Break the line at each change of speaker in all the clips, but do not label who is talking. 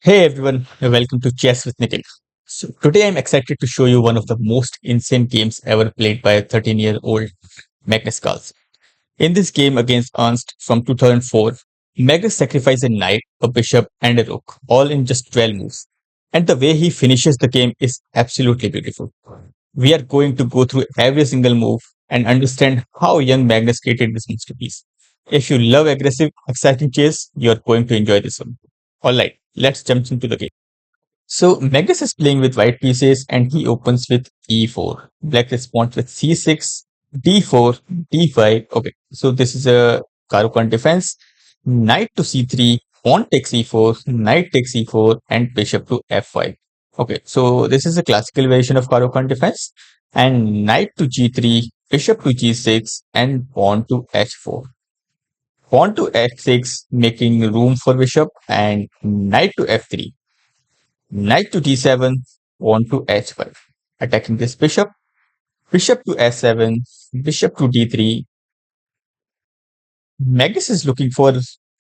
Hey everyone, welcome to Chess with Nikhil. So today I'm excited to show you one of the most insane games ever played by a 13-year-old Magnus Carlsen. In this game against Ernst from 2004, Magnus sacrificed a knight, a bishop, and a rook, all in just 12 moves. And the way he finishes the game is absolutely beautiful. We are going to go through every single move and understand how young Magnus created this masterpiece. If you love aggressive, exciting chess, you're going to enjoy this one. Alright, let's jump into the game. So Magnus is playing with white pieces and he opens with e4. Black responds with c6, d4, d5. Okay, so this is a Caro defense. Knight to c3, pawn takes e4, knight takes e4, and bishop to f5. Okay, so this is a classical version of Caro defense. And knight to g3, bishop to g6, and pawn to h4. Pawn to f6, making room for bishop, and knight to f3. Knight to d7, pawn to h5. Attacking this bishop. Bishop to s7, bishop to d3. Magnus is looking for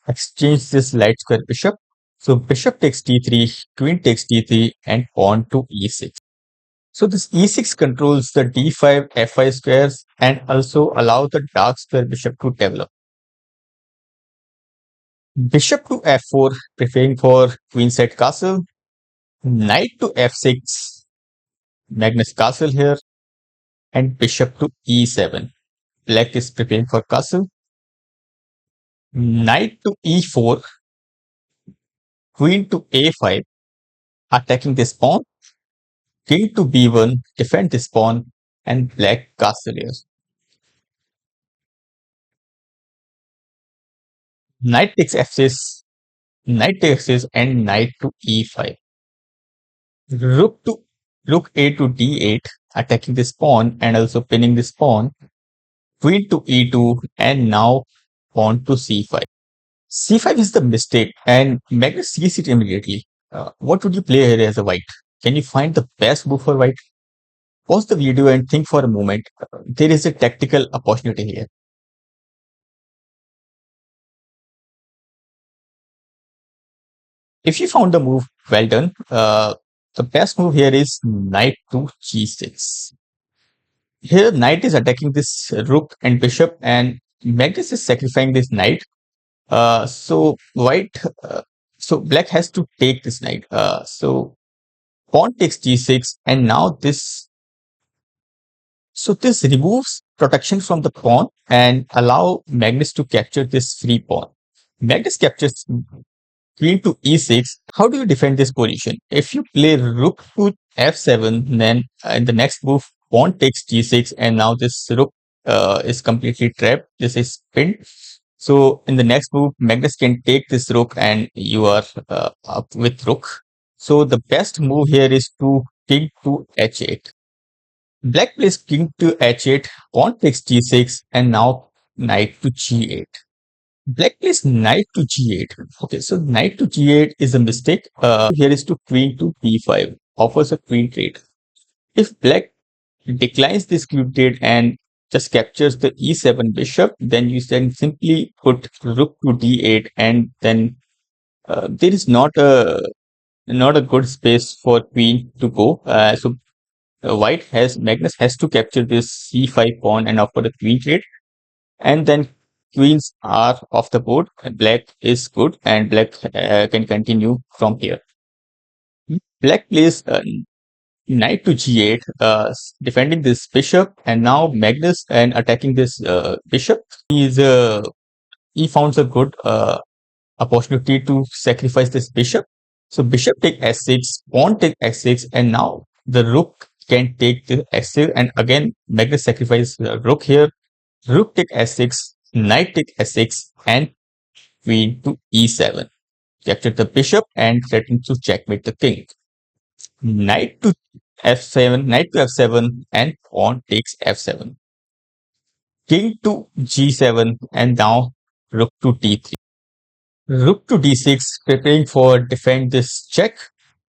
exchange this light square bishop. So bishop takes d3, queen takes d3, and pawn to e6. So this e6 controls the d5, f5 squares and also allow the dark square bishop to develop. Bishop to f4, preparing for queenside castle. Knight to f6, Magnus castle here, and bishop to e7. Black is preparing for castle. Knight to e4, queen to a5, attacking this pawn. King to b1, defend this pawn, and black castle here. Knight takes f6, knight takes this, and knight to e5. Rook to rook a to d8, attacking this pawn and also pinning this pawn. Queen to e2, and now pawn to c5. C5 is the mistake, and Magnus sees it immediately. What would you play here as a white? Can you find the best move for white? Pause the video and think for a moment. There is a tactical opportunity here. If you found the move, well done. The best move here is knight to g6. Here, knight is attacking this rook and bishop, and Magnus is sacrificing this knight. So white, so black has to take this knight. So pawn takes g6, and now this removes protection from the pawn and allow Magnus to capture this free pawn. Magnus captures queen to e6. How do you defend this position? If you play rook to f7, then in the next move, pawn takes g6, and now this rook is completely trapped. This is pinned. So in the next move, Magnus can take this rook, and you are up with rook. So the best move here is to king to h8. Black plays king to h8, pawn takes g6, and now knight to g8. Black plays knight to g8. Okay, so knight to g8 is a mistake. Here is to queen to b5, offers a queen trade. If black declines this queen trade and just captures the e7 bishop, then you can simply put rook to d8, and then there is not a good space for queen to go. So white has Magnus has to capture this c5 pawn and offer the queen trade, and then queens are off the board. Black is good, and black can continue from here. Black plays knight to g8, defending this bishop, and now Magnus and attacking this bishop. He found a good opportunity to sacrifice this bishop. So bishop take s6, pawn take x6, and now the rook can take the s6, and again Magnus sacrifice the rook here. Rook take s6, knight take s6, and queen to e7. Capture the bishop and threaten to checkmate the king. Knight to f7, knight to f7, and pawn takes f7. King to g7, and now rook to d3. Rook to d6, preparing for defend this check.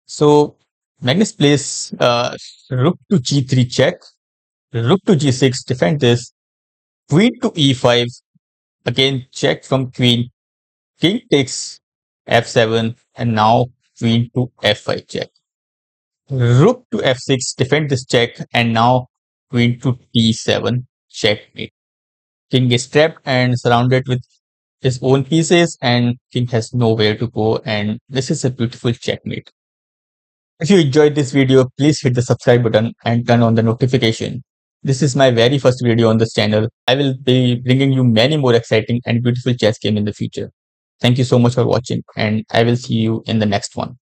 So Magnus plays rook to g3 check, rook to g6, defend this, queen to e5, again check from queen, king takes f7, and now queen to f5 check. Rook to f6 defend this check, and now queen to d7 checkmate. King is trapped and surrounded with his own pieces, and king has nowhere to go, and this is a beautiful checkmate. If you enjoyed this video, please hit the subscribe button and turn on the notification. This is my very first video on this channel. I will be bringing you many more exciting and beautiful chess games in the future. Thank you so much for watching, and I will see you in the next one.